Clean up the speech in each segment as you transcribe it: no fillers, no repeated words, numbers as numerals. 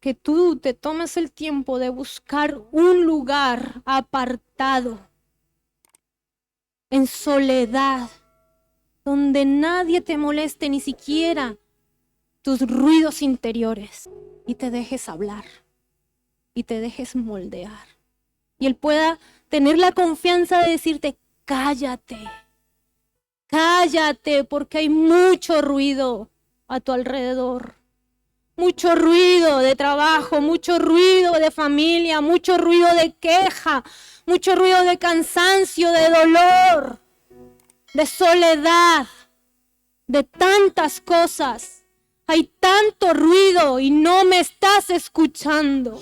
que tú te tomes el tiempo de buscar un lugar apartado, en soledad, donde nadie te moleste, ni siquiera tus ruidos interiores, y te dejes hablar, y te dejes moldear. Y Él pueda tener la confianza de decirte, cállate, cállate, porque hay mucho ruido a tu alrededor. Mucho ruido de trabajo, mucho ruido de familia, mucho ruido de queja, mucho ruido de cansancio, de dolor, de soledad, de tantas cosas. Hay tanto ruido y no me estás escuchando.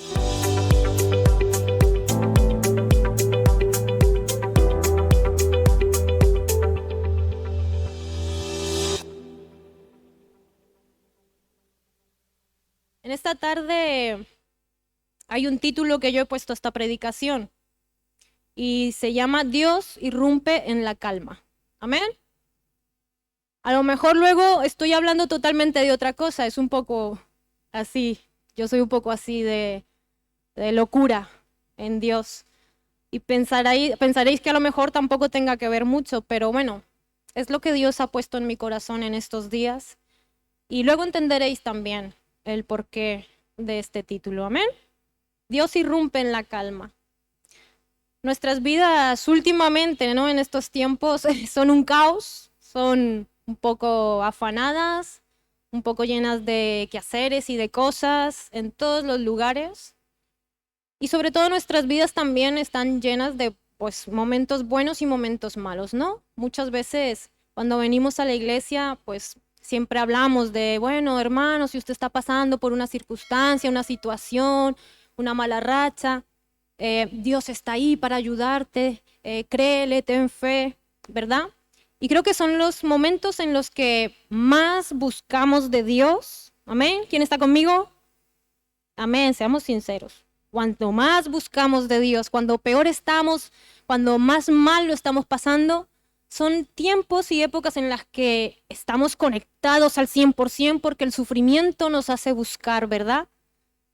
En esta tarde hay un título que yo he puesto a esta predicación y se llama Dios irrumpe en la calma. Amén. A lo mejor luego estoy hablando totalmente de otra cosa, es un poco así, yo soy un poco así de locura en Dios. Y pensaréis que a lo mejor tampoco tenga que ver mucho, pero bueno, es lo que Dios ha puesto en mi corazón en estos días. Y luego entenderéis también el porqué de este título. Amén. Dios irrumpe en la calma. Nuestras vidas últimamente, ¿no? En estos tiempos son un caos, son un poco afanadas, un poco llenas de quehaceres y de cosas en todos los lugares. Y sobre todo nuestras vidas también están llenas de pues momentos buenos y momentos malos, ¿no? Muchas veces cuando venimos a la iglesia, pues siempre hablamos de, bueno, hermano, si usted está pasando por una circunstancia, una situación, una mala racha, Dios está ahí para ayudarte, créele, ten fe, ¿verdad? Y creo que son los momentos en los que más buscamos de Dios. Amén. ¿Quién está conmigo? Amén, seamos sinceros. Cuanto más buscamos de Dios, cuando peor estamos, cuando más mal lo estamos pasando, son tiempos y épocas en las que estamos conectados al 100% porque el sufrimiento nos hace buscar, ¿verdad?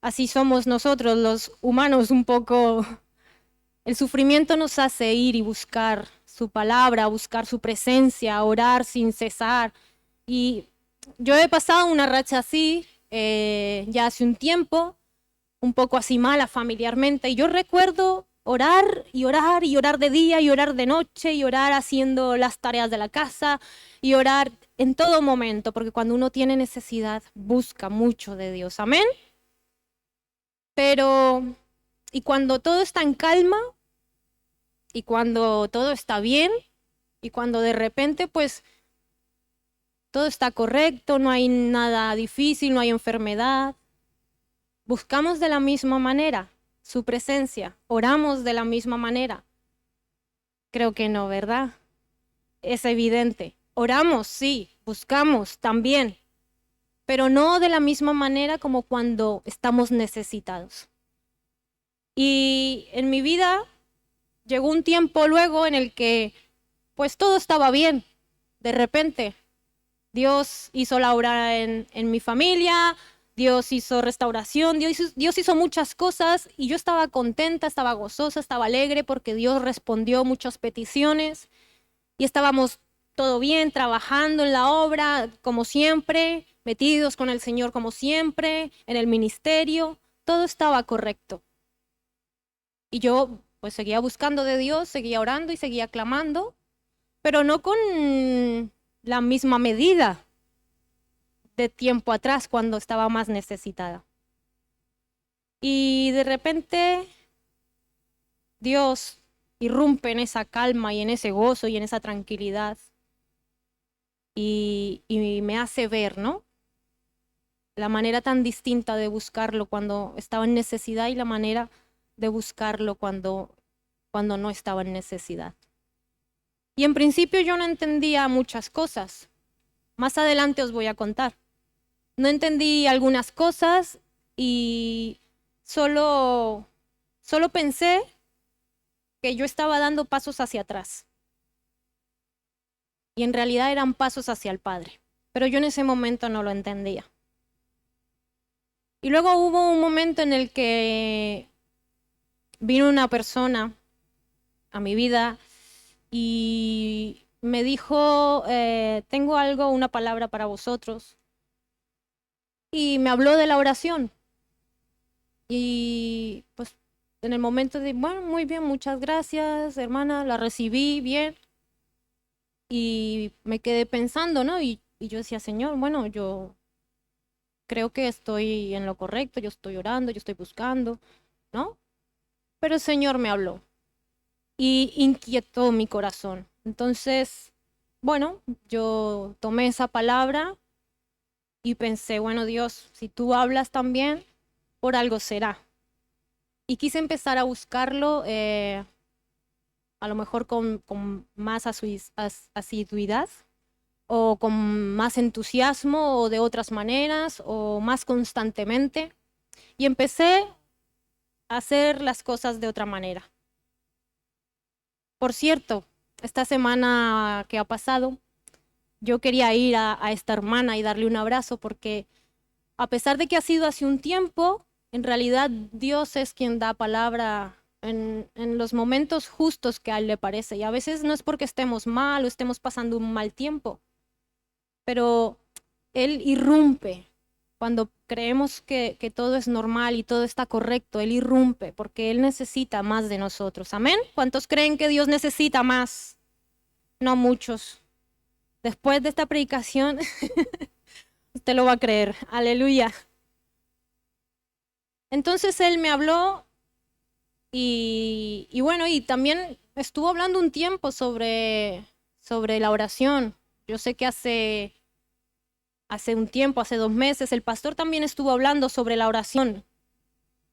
Así somos nosotros los humanos un poco. El sufrimiento nos hace ir y buscar su palabra, buscar su presencia, orar sin cesar. Y yo he pasado una racha así ya hace un tiempo, un poco así mala familiarmente, y yo recuerdo orar y orar y orar de día y orar de noche y orar haciendo las tareas de la casa y orar en todo momento, porque cuando uno tiene necesidad busca mucho de Dios, amén. Pero, y cuando todo está en calma y cuando todo está bien y cuando de repente pues todo está correcto, no hay nada difícil, no hay enfermedad, buscamos de la misma manera su presencia, oramos de la misma manera. Creo que no, ¿verdad? Es evidente. Oramos, sí, buscamos también, pero no de la misma manera como cuando estamos necesitados. Y en mi vida llegó un tiempo luego en el que pues todo estaba bien. De repente Dios hizo la obra en mi familia, Dios hizo restauración, Dios hizo muchas cosas y yo estaba contenta, estaba gozosa, estaba alegre porque Dios respondió muchas peticiones y estábamos todo bien, trabajando en la obra como siempre, metidos con el Señor como siempre, en el ministerio, todo estaba correcto. Y yo pues seguía buscando de Dios, seguía orando y seguía clamando, pero no con la misma medida de tiempo atrás cuando estaba más necesitada. Y de repente Dios irrumpe en esa calma y en ese gozo y en esa tranquilidad y me hace ver, ¿no? La manera tan distinta de buscarlo cuando estaba en necesidad y la manera de buscarlo cuando no estaba en necesidad. Y en principio yo no entendía muchas cosas. Más adelante os voy a contar. No entendí algunas cosas y solo pensé que yo estaba dando pasos hacia atrás. Y en realidad eran pasos hacia el Padre. Pero yo en ese momento no lo entendía. Y luego hubo un momento en el que vino una persona a mi vida y me dijo, tengo algo, una palabra para vosotros. Y me habló de la oración. Y pues en el momento de, bueno, muy bien, muchas gracias, hermana, la recibí bien. Y me quedé pensando, ¿no? Y yo decía, Señor, bueno, yo creo que estoy en lo correcto, yo estoy orando, yo estoy buscando, ¿no? Pero el Señor me habló y inquietó mi corazón. Entonces, bueno, yo tomé esa palabra y pensé, bueno, Dios, si tú hablas también, por algo será. Y quise empezar a buscarlo, a lo mejor con más asiduidad o con más entusiasmo o de otras maneras o más constantemente. Y empecé a hacer las cosas de otra manera. Por cierto, esta semana que ha pasado, yo quería ir a esta hermana y darle un abrazo porque a pesar de que ha sido hace un tiempo, en realidad Dios es quien da palabra en los momentos justos que a Él le parece. Y a veces no es porque estemos mal o estemos pasando un mal tiempo, pero Él irrumpe. Cuando creemos que todo es normal y todo está correcto, Él irrumpe porque Él necesita más de nosotros. ¿Amén? ¿Cuántos creen que Dios necesita más? No muchos. Después de esta predicación, usted lo va a creer. Aleluya. Entonces Él me habló y bueno, y también estuvo hablando un tiempo sobre la oración. Yo sé que hace un tiempo, hace 2 meses, el pastor también estuvo hablando sobre la oración.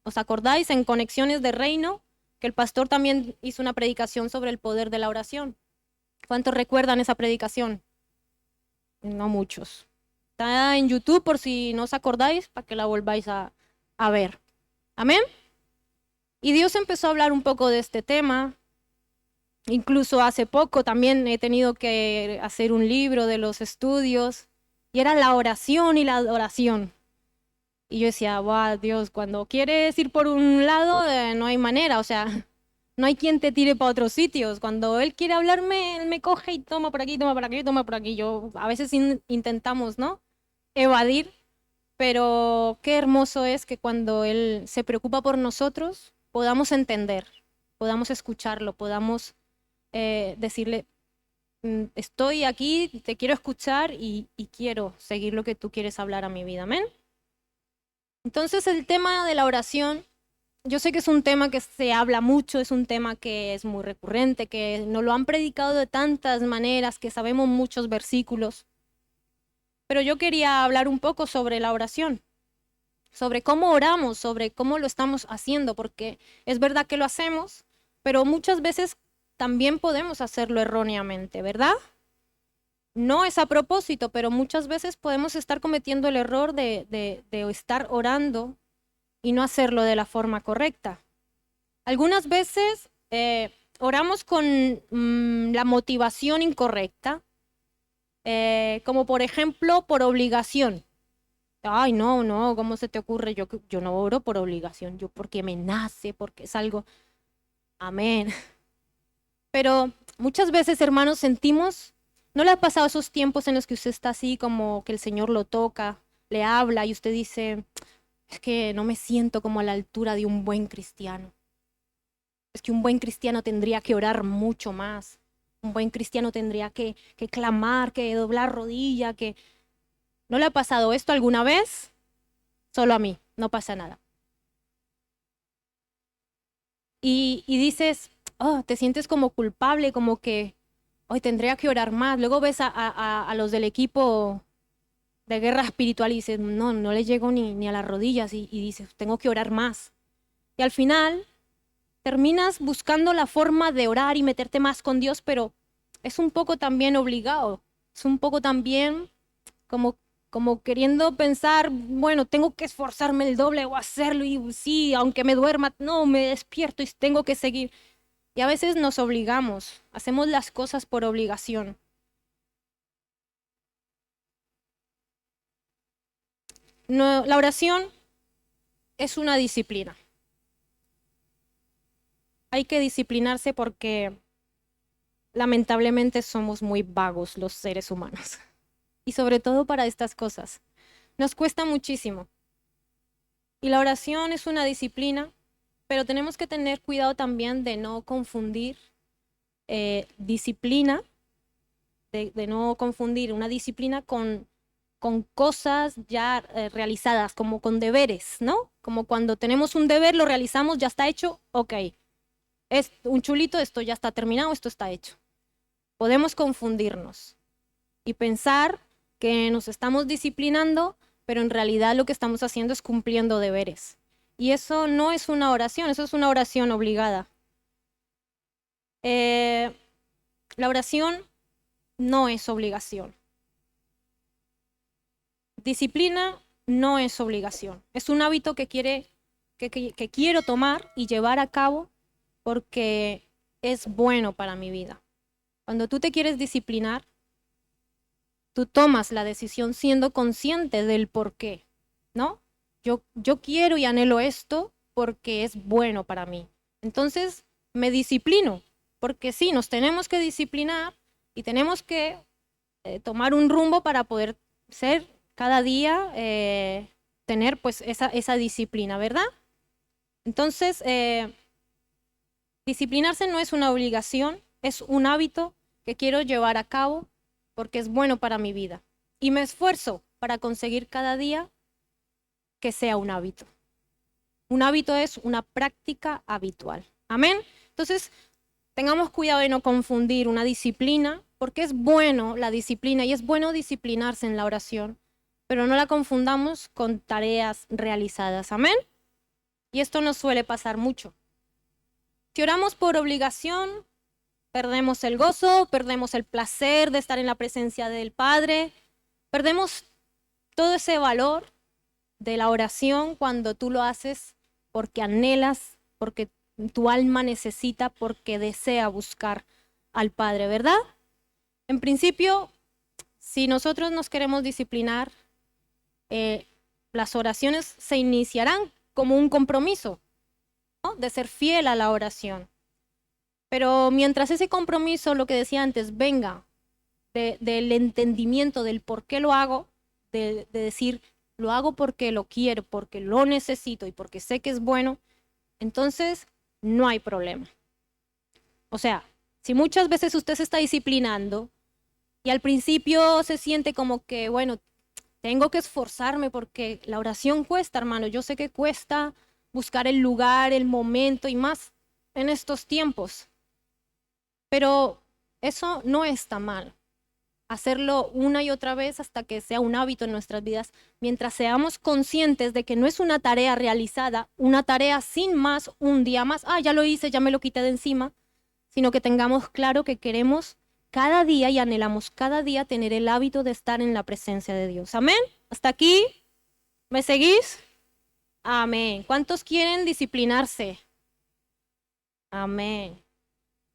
¿Os acordáis en Conexiones de Reino? Que el pastor también hizo una predicación sobre el poder de la oración. ¿Cuántos recuerdan esa predicación? No muchos. Está en YouTube por si no os acordáis, para que la volváis a ver. Amén. Y Dios empezó a hablar un poco de este tema. Incluso hace poco también he tenido que hacer un libro de los estudios y era la oración y la adoración. Y yo decía, wow, Dios, cuando quieres ir por un lado, no hay manera, o sea, no hay quien te tire para otros sitios. Cuando Él quiere hablarme, Él me coge y toma por aquí, toma por aquí, toma por aquí. Yo a veces intentamos, ¿no? Evadir, pero qué hermoso es que cuando Él se preocupa por nosotros, podamos entender, podamos escucharlo, podamos decirle, estoy aquí, te quiero escuchar y quiero seguir lo que tú quieres hablar a mi vida. Amén. Entonces el tema de la oración, yo sé que es un tema que se habla mucho, es un tema que es muy recurrente, que nos lo han predicado de tantas maneras, que sabemos muchos versículos, pero yo quería hablar un poco sobre la oración, sobre cómo oramos, sobre cómo lo estamos haciendo, porque es verdad que lo hacemos, pero muchas veces también podemos hacerlo erróneamente, ¿verdad? No es a propósito, pero muchas veces podemos estar cometiendo el error de estar orando y no hacerlo de la forma correcta. Algunas veces oramos con la motivación incorrecta, como por ejemplo por obligación. Ay, no, no, ¿cómo se te ocurre? Yo no oro por obligación, yo porque me nace, porque es algo. Amén. Pero muchas veces, hermanos, sentimos, ¿no le ha pasado esos tiempos en los que usted está así como que el Señor lo toca, le habla y usted dice, es que no me siento como a la altura de un buen cristiano? Es que un buen cristiano tendría que orar mucho más. Un buen cristiano tendría que clamar, que doblar rodilla, que... ¿No le ha pasado esto alguna vez? Solo a mí, no pasa nada. Y dices, oh, te sientes como culpable, como que hoy tendría que orar más. Luego ves a los del equipo de guerra espiritual y dices, no, no le llego ni a las rodillas y dices, tengo que orar más. Y al final terminas buscando la forma de orar y meterte más con Dios, pero es un poco también obligado, es un poco también como queriendo pensar, bueno, tengo que esforzarme el doble o hacerlo y sí, aunque me duerma, no, me despierto y tengo que seguir. Y a veces nos obligamos, hacemos las cosas por obligación. No, la oración es una disciplina. Hay que disciplinarse porque lamentablemente somos muy vagos los seres humanos. Y sobre todo para estas cosas. Nos cuesta muchísimo. Y la oración es una disciplina, pero tenemos que tener cuidado también de no confundir disciplina, de no confundir una disciplina con cosas ya realizadas, como con deberes, ¿no? Como cuando tenemos un deber, lo realizamos, ya está hecho, ok. Es un chulito, esto ya está terminado, esto está hecho. Podemos confundirnos y pensar que nos estamos disciplinando, pero en realidad lo que estamos haciendo es cumpliendo deberes. Y eso no es una oración, eso es una oración obligada. La oración no es obligación. Disciplina no es obligación. Es un hábito que quiero tomar y llevar a cabo porque es bueno para mi vida. Cuando tú te quieres disciplinar, tú tomas la decisión siendo consciente del por qué, ¿no? Yo quiero y anhelo esto porque es bueno para mí. Entonces me disciplino, porque sí, nos tenemos que disciplinar y tenemos que tomar un rumbo para poder ser cada día, tener pues esa disciplina, ¿verdad? Entonces, disciplinarse no es una obligación, es un hábito que quiero llevar a cabo porque es bueno para mi vida. Y me esfuerzo para conseguir cada día que sea un hábito. Un hábito es una práctica habitual. Amén. Entonces, tengamos cuidado de no confundir una disciplina, porque es bueno la disciplina y es bueno disciplinarse en la oración, pero no la confundamos con tareas realizadas. Amén. Y esto nos suele pasar mucho. Si oramos por obligación, perdemos el gozo, perdemos el placer de estar en la presencia del Padre, perdemos todo ese valor de la oración cuando tú lo haces porque anhelas, porque tu alma necesita, porque desea buscar al Padre, ¿verdad? En principio, si nosotros nos queremos disciplinar, las oraciones se iniciarán como un compromiso, ¿no? De ser fiel a la oración. Pero mientras ese compromiso, lo que decía antes, venga del entendimiento del por qué lo hago, de decir, lo hago porque lo quiero, porque lo necesito y porque sé que es bueno, entonces no hay problema. O sea, si muchas veces usted se está disciplinando y al principio se siente como que, bueno, tengo que esforzarme porque la oración cuesta, hermano. Yo sé que cuesta buscar el lugar, el momento y más en estos tiempos. Pero eso no está mal. Hacerlo una y otra vez hasta que sea un hábito en nuestras vidas, mientras seamos conscientes de que no es una tarea realizada, una tarea sin más, un día más, ya lo hice, ya me lo quité de encima, sino que tengamos claro que queremos cada día y anhelamos cada día tener el hábito de estar en la presencia de Dios. Amén. ¿Hasta aquí? ¿Me seguís? Amén. ¿Cuántos quieren disciplinarse? Amén.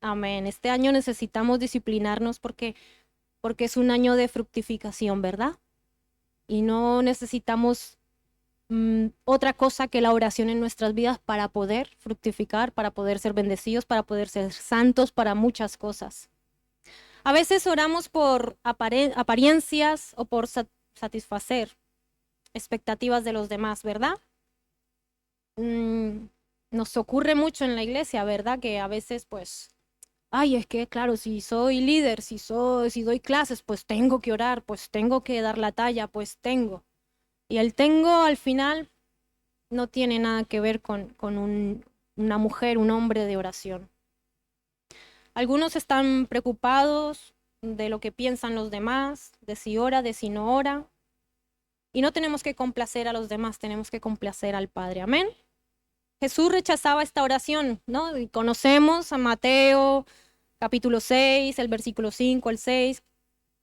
Amén. Este año necesitamos disciplinarnos porque es un año de fructificación, ¿verdad? Y no necesitamos otra cosa que la oración en nuestras vidas para poder fructificar, para poder ser bendecidos, para poder ser santos, para muchas cosas. A veces oramos por apariencias o por satisfacer expectativas de los demás, ¿verdad? Nos ocurre mucho en la iglesia, ¿verdad? Que a veces pues es que claro, si soy líder, si doy clases, pues tengo que orar, pues tengo que dar la talla, pues tengo. Y el tengo al final no tiene nada que ver con una mujer, un hombre de oración. Algunos están preocupados de lo que piensan los demás, de si ora, de si no ora. Y no tenemos que complacer a los demás, tenemos que complacer al Padre. Amén. Jesús rechazaba esta oración, ¿no? Y conocemos a Mateo capítulo 6, el versículo 5 al 6.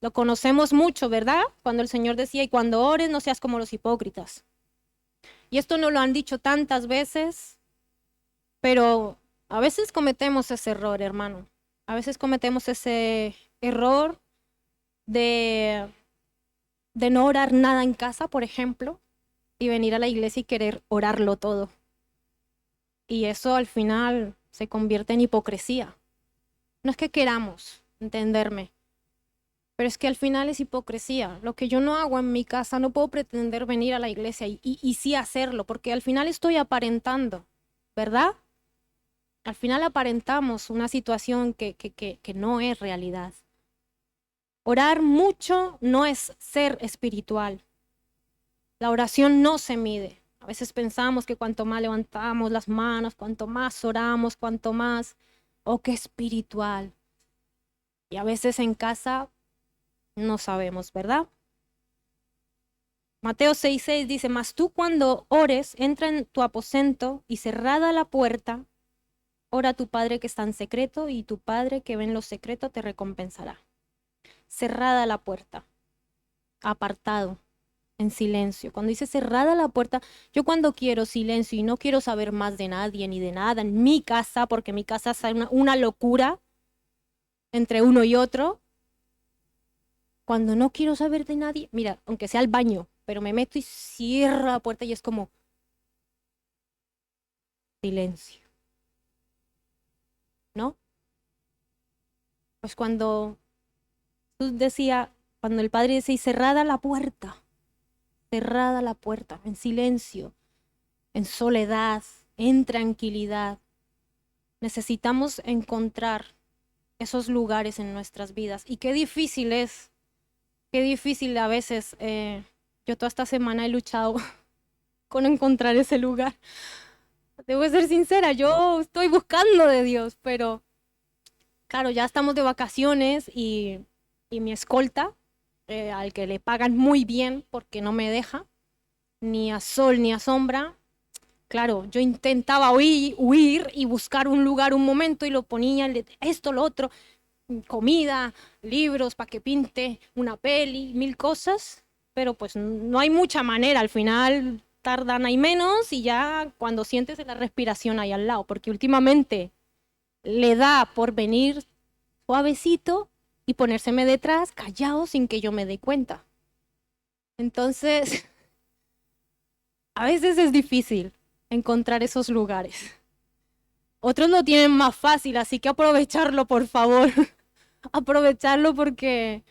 Lo conocemos mucho, ¿verdad? Cuando el Señor decía, y cuando ores no seas como los hipócritas. Y esto nos lo han dicho tantas veces, pero a veces cometemos ese error, hermano. A veces cometemos ese error de no orar nada en casa, por ejemplo. y venir a la iglesia y querer orarlo todo. Y eso al final se convierte en hipocresía. No es que queramos entenderme, pero es que al final es hipocresía. Lo que yo no hago en mi casa, no puedo pretender venir a la iglesia y sí hacerlo, porque al final estoy aparentando, ¿verdad? Al final aparentamos una situación que no es realidad. Orar mucho no es ser espiritual. La oración no se mide. A veces pensamos que cuanto más levantamos las manos, cuanto más oramos, cuanto más, oh, qué espiritual. Y a veces en casa no sabemos, ¿verdad? Mateo 6:6 dice, mas tú cuando ores, entra en tu aposento y cerrada la puerta, ora a tu Padre que está en secreto y tu Padre que ve en lo secreto te recompensará. Cerrada la puerta, apartado, en silencio. Cuando dice cerrada la puerta, yo cuando quiero silencio y no quiero saber más de nadie ni de nada en mi casa, porque mi casa es una locura entre uno y otro, cuando no quiero saber de nadie, mira, aunque sea al baño, pero me meto y cierro la puerta y es como silencio, ¿no? Pues cuando Jesús decía, cuando el Padre decía, y cerrada la puerta, en silencio, en soledad, en tranquilidad, necesitamos encontrar esos lugares en nuestras vidas. Y qué difícil a veces, yo toda esta semana he luchado con encontrar ese lugar. Debo ser sincera, yo estoy buscando de Dios, pero claro, ya estamos de vacaciones y mi escolta, al que le pagan muy bien porque no me deja, ni a sol ni a sombra. Claro, yo intentaba huir y buscar un lugar un momento y lo ponía, esto, lo otro, comida, libros para que pinte, una peli, mil cosas, pero pues no hay mucha manera, al final tardan ahí menos y ya cuando sientes la respiración ahí al lado, porque últimamente le da por venir suavecito y ponérseme detrás, callado, sin que yo me dé cuenta. Entonces, a veces es difícil encontrar esos lugares. Otros lo tienen más fácil, así que aprovecharlo, por favor. Aprovecharlo porque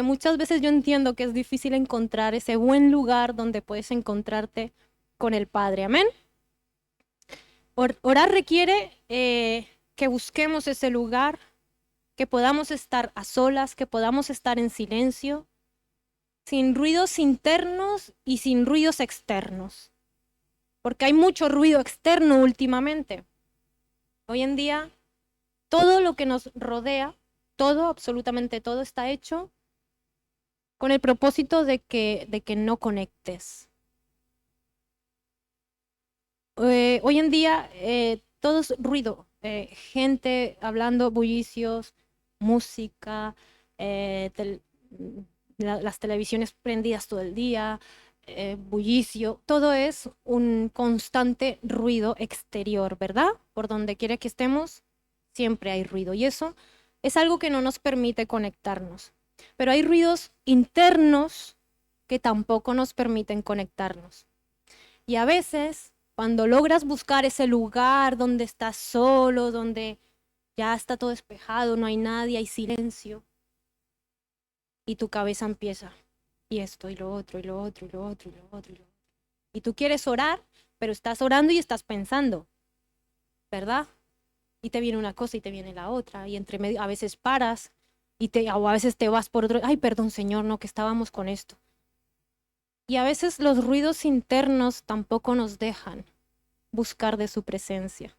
muchas veces yo entiendo que es difícil encontrar ese buen lugar donde puedes encontrarte con el Padre. Amén. Orar requiere que busquemos ese lugar, que podamos estar a solas, que podamos estar en silencio, sin ruidos internos y sin ruidos externos. Porque hay mucho ruido externo últimamente. Hoy en día, todo lo que nos rodea, todo, absolutamente todo, está hecho con el propósito de que no conectes. Hoy en día, todo es ruido. Gente hablando, bullicios, música, las televisiones prendidas todo el día, bullicio, todo es un constante ruido exterior, ¿verdad? Por donde quiera que estemos, siempre hay ruido y eso es algo que no nos permite conectarnos. Pero hay ruidos internos que tampoco nos permiten conectarnos. Y a veces, cuando logras buscar ese lugar donde estás solo, donde ya está todo despejado, no hay nadie, hay silencio, y tu cabeza empieza, y esto, y lo otro, y lo otro, y lo otro, y lo otro, y lo otro. Y tú quieres orar, pero estás orando y estás pensando, ¿verdad? Y te viene una cosa y te viene la otra, y entre medio, a veces paras, o a veces te vas por otro, ay, perdón, Señor, no, que estábamos con esto. Y a veces los ruidos internos tampoco nos dejan buscar de su presencia.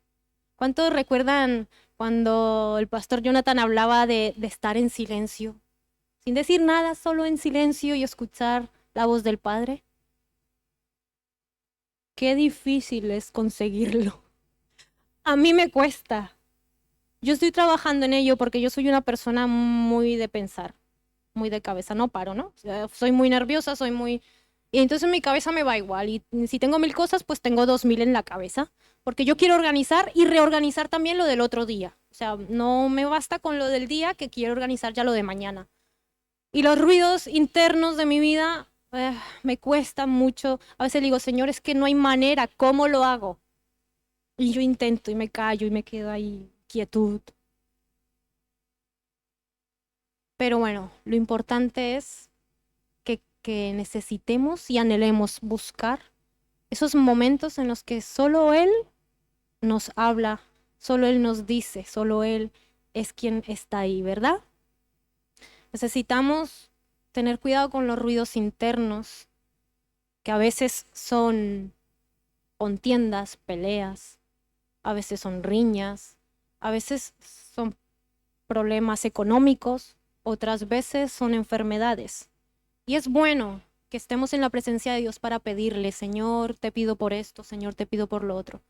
¿Cuántos recuerdan cuando el pastor Jonathan hablaba de estar en silencio? Sin decir nada, solo en silencio y escuchar la voz del Padre. Qué difícil es conseguirlo. A mí me cuesta. Yo estoy trabajando en ello porque yo soy una persona muy de pensar, muy de cabeza, no paro, ¿no? O sea, soy muy nerviosa, soy muy... Y entonces mi cabeza me va igual. Y si tengo 1000 cosas, pues tengo 2000 en la cabeza. Porque yo quiero organizar y reorganizar también lo del otro día. O sea, no me basta con lo del día que quiero organizar ya lo de mañana. Y los ruidos internos de mi vida me cuesta mucho. A veces le digo, Señor, es que no hay manera, ¿cómo lo hago? Y yo intento y me callo y me quedo ahí, quietud. Pero bueno, lo importante es que necesitemos y anhelemos buscar esos momentos en los que solo Él nos habla, solo Él nos dice, solo Él es quien está ahí, ¿verdad? Necesitamos tener cuidado con los ruidos internos, que a veces son contiendas, peleas, a veces son riñas, a veces son problemas económicos, otras veces son enfermedades. Y es bueno que estemos en la presencia de Dios para pedirle, Señor, te pido por esto, Señor, te pido por lo otro.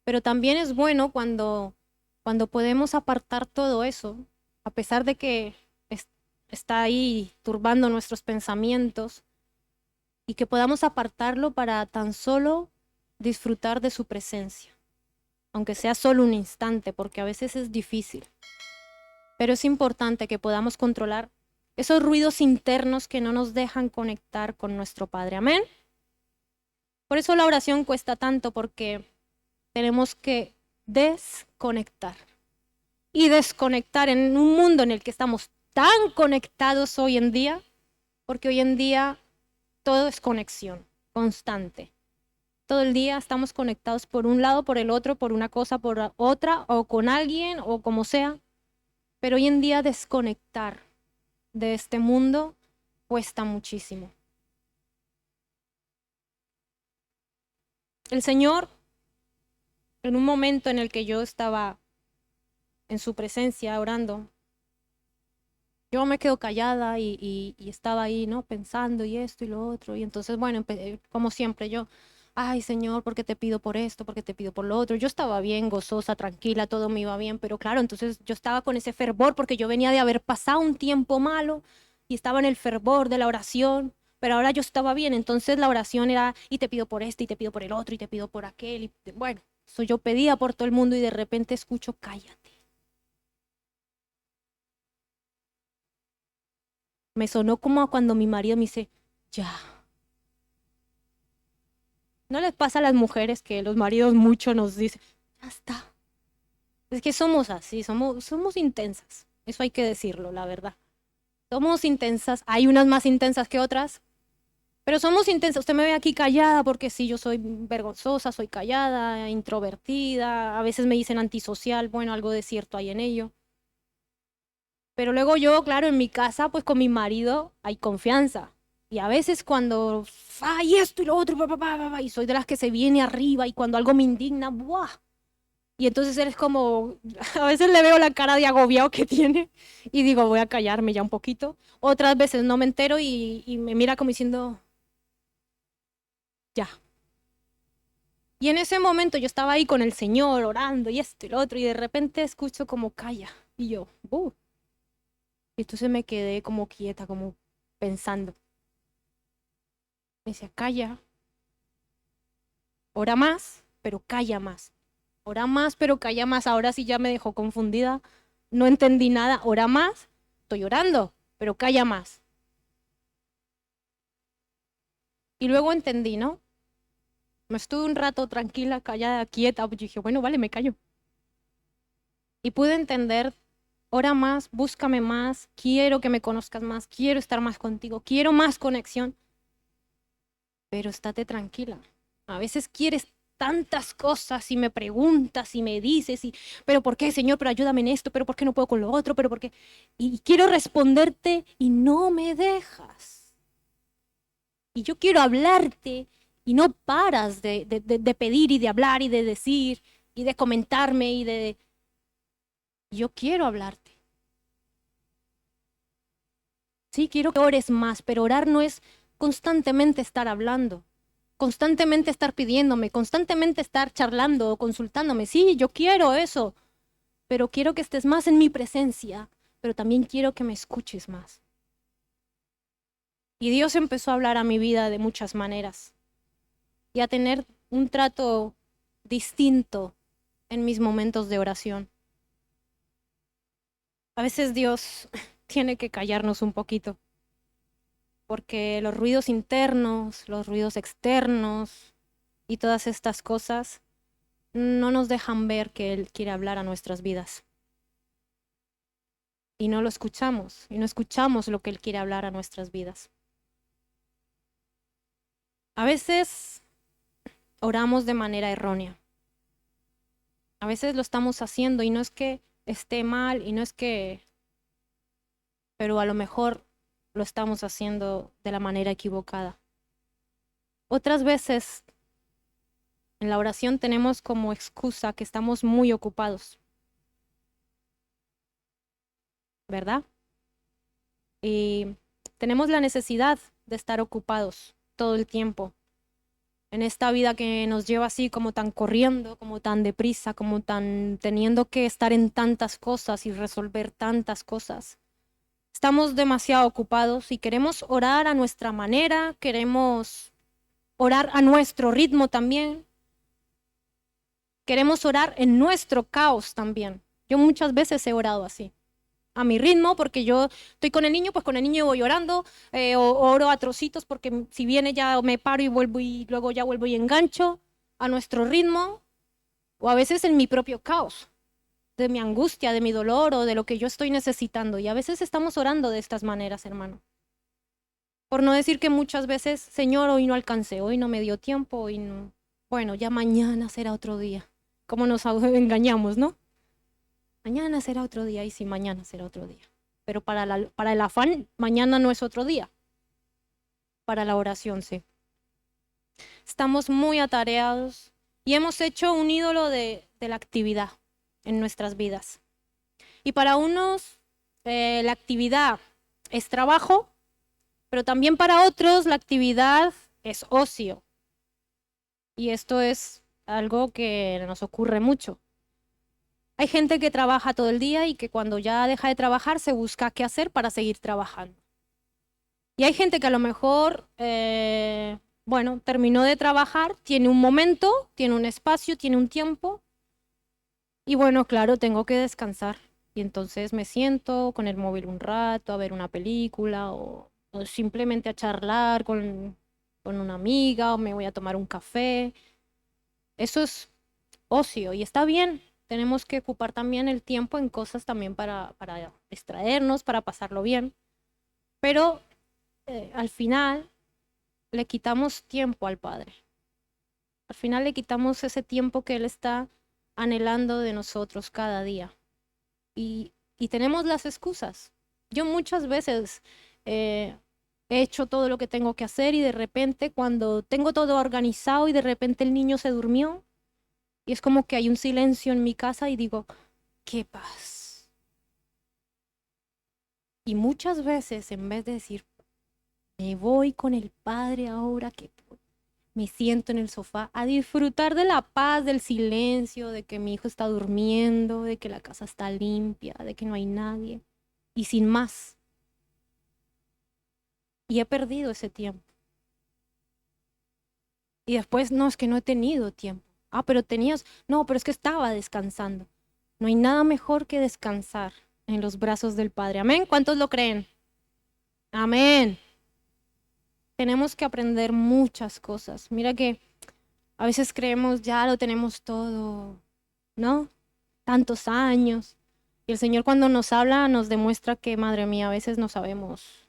Pero también es bueno cuando podemos apartar todo eso, a pesar de que está ahí turbando nuestros pensamientos, y que podamos apartarlo para tan solo disfrutar de su presencia, aunque sea solo un instante, porque a veces es difícil. Pero es importante que podamos controlar esos ruidos internos que no nos dejan conectar con nuestro Padre. Amén. Por eso la oración cuesta tanto, porque tenemos que desconectar. Y desconectar en un mundo en el que estamos tan conectados hoy en día, porque hoy en día todo es conexión constante. Todo el día estamos conectados por un lado, por el otro, por una cosa, por otra, o con alguien, o como sea. Pero hoy en día desconectar de este mundo cuesta muchísimo. El Señor, en un momento en el que yo estaba en su presencia orando, yo me quedo callada y estaba ahí, ¿no? Pensando y esto y lo otro. Y entonces, bueno, como siempre, yo, ay, Señor, ¿por qué te pido por esto? ¿Por qué te pido por lo otro? Yo estaba bien, gozosa, tranquila, todo me iba bien, pero claro, entonces yo estaba con ese fervor porque yo venía de haber pasado un tiempo malo y estaba en el fervor de la oración, pero ahora yo estaba bien, entonces la oración era, y te pido por esto, y te pido por el otro, y te pido por aquel, y bueno, eso yo pedía por todo el mundo y de repente escucho, cállate. Me sonó como a cuando mi marido me dice, ya. ¿No les pasa a las mujeres que los maridos mucho nos dicen, ya está? Es que somos así, somos intensas. Eso hay que decirlo, la verdad. Somos intensas, hay unas más intensas que otras, pero somos intensas. Usted me ve aquí callada porque sí, yo soy vergonzosa, soy callada, introvertida, a veces me dicen antisocial, bueno, algo de cierto hay en ello. Pero luego yo, claro, en mi casa, pues con mi marido hay confianza. Y a veces cuando, ay, esto y lo otro, y soy de las que se viene arriba y cuando algo me indigna, ¡buah! Y entonces eres como, a veces le veo la cara de agobiado que tiene y digo, voy a callarme ya un poquito. Otras veces no me entero y me mira como diciendo, ya. Y en ese momento yo estaba ahí con el Señor orando y esto y lo otro y de repente escucho como calla. Y yo, Y entonces me quedé como quieta, como pensando. Me decía, calla, ora más, pero calla más. Ora más, pero calla más. Ahora sí ya me dejó confundida. No entendí nada. Ora más, estoy orando, pero calla más. Y luego entendí, ¿no? Me estuve un rato tranquila, callada, quieta. Pues yo dije, bueno, vale, me callo. Y pude entender, ora más, búscame más, quiero que me conozcas más, quiero estar más contigo, quiero más conexión. Pero estate tranquila. A veces quieres tantas cosas y me preguntas y me dices, pero ¿por qué, Señor? Pero ayúdame en esto, pero ¿por qué no puedo con lo otro? Pero ¿por qué? Y quiero responderte y no me dejas. Y yo quiero hablarte y no paras de pedir y de hablar y de decir y de comentarme y de... Yo quiero hablarte. Sí, quiero que ores más, pero orar no es constantemente estar hablando, constantemente estar pidiéndome, constantemente estar charlando o consultándome. Sí, yo quiero eso, pero quiero que estés más en mi presencia, pero también quiero que me escuches más. Y Dios empezó a hablar a mi vida de muchas maneras y a tener un trato distinto en mis momentos de oración. A veces Dios tiene que callarnos un poquito porque los ruidos internos, los ruidos externos y todas estas cosas no nos dejan ver que Él quiere hablar a nuestras vidas. Y no lo escuchamos, y no escuchamos lo que Él quiere hablar a nuestras vidas. A veces oramos de manera errónea. A veces lo estamos haciendo y no es que esté mal y no es que, pero a lo mejor lo estamos haciendo de la manera equivocada. Otras veces en la oración tenemos como excusa que estamos muy ocupados, ¿verdad? Y tenemos la necesidad de estar ocupados todo el tiempo en esta vida que nos lleva así como tan corriendo, como tan deprisa, como tan teniendo que estar en tantas cosas y resolver tantas cosas. Estamos demasiado ocupados y queremos orar a nuestra manera, queremos orar a nuestro ritmo también, queremos orar en nuestro caos también. Yo muchas veces he orado así, a mi ritmo, porque yo estoy con el niño, pues con el niño voy orando, o oro a trocitos, porque si viene ya me paro y vuelvo y luego ya vuelvo y engancho a nuestro ritmo, o a veces en mi propio caos, de mi angustia, de mi dolor o de lo que yo estoy necesitando. Y a veces estamos orando de estas maneras, hermano. Por no decir que muchas veces, Señor, hoy no alcancé, hoy no me dio tiempo, hoy no. Bueno, ya mañana será otro día. Como nos engañamos, ¿no? Mañana será otro día y sí, mañana será otro día. Pero para el afán, mañana no es otro día. Para la oración, sí. Estamos muy atareados y hemos hecho un ídolo de la actividad en nuestras vidas. Y para unos, la actividad es trabajo, pero también para otros la actividad es ocio. Y esto es algo que nos ocurre mucho. Hay gente que trabaja todo el día y que cuando ya deja de trabajar se busca qué hacer para seguir trabajando. Y hay gente que a lo mejor, bueno, terminó de trabajar, tiene un momento, tiene un espacio, tiene un tiempo. Y bueno, claro, tengo que descansar. Y entonces me siento con el móvil un rato a ver una película o simplemente a charlar con una amiga o me voy a tomar un café. Eso es ocio y está bien. Tenemos que ocupar también el tiempo en cosas también para distraernos, para pasarlo bien. Pero al final le quitamos tiempo al Padre. Al final le quitamos ese tiempo que Él está anhelando de nosotros cada día. Y tenemos las excusas. Yo muchas veces he hecho todo lo que tengo que hacer y de repente cuando tengo todo organizado y de repente el niño se durmió y es como que hay un silencio en mi casa y digo, qué paz. Y muchas veces en vez de decir, me voy con el Padre ahora que me siento en el sofá a disfrutar de la paz, del silencio, de que mi hijo está durmiendo, de que la casa está limpia, de que no hay nadie. Y sin más. Y he perdido ese tiempo. Y después, no, es que no he tenido tiempo. Ah, pero tenías, no, pero es que estaba descansando. No hay nada mejor que descansar en los brazos del Padre. Amén. ¿Cuántos lo creen? Amén. Tenemos que aprender muchas cosas. Mira que a veces creemos ya lo tenemos todo, ¿no? Tantos años. Y el Señor cuando nos habla nos demuestra que, madre mía, a veces no sabemos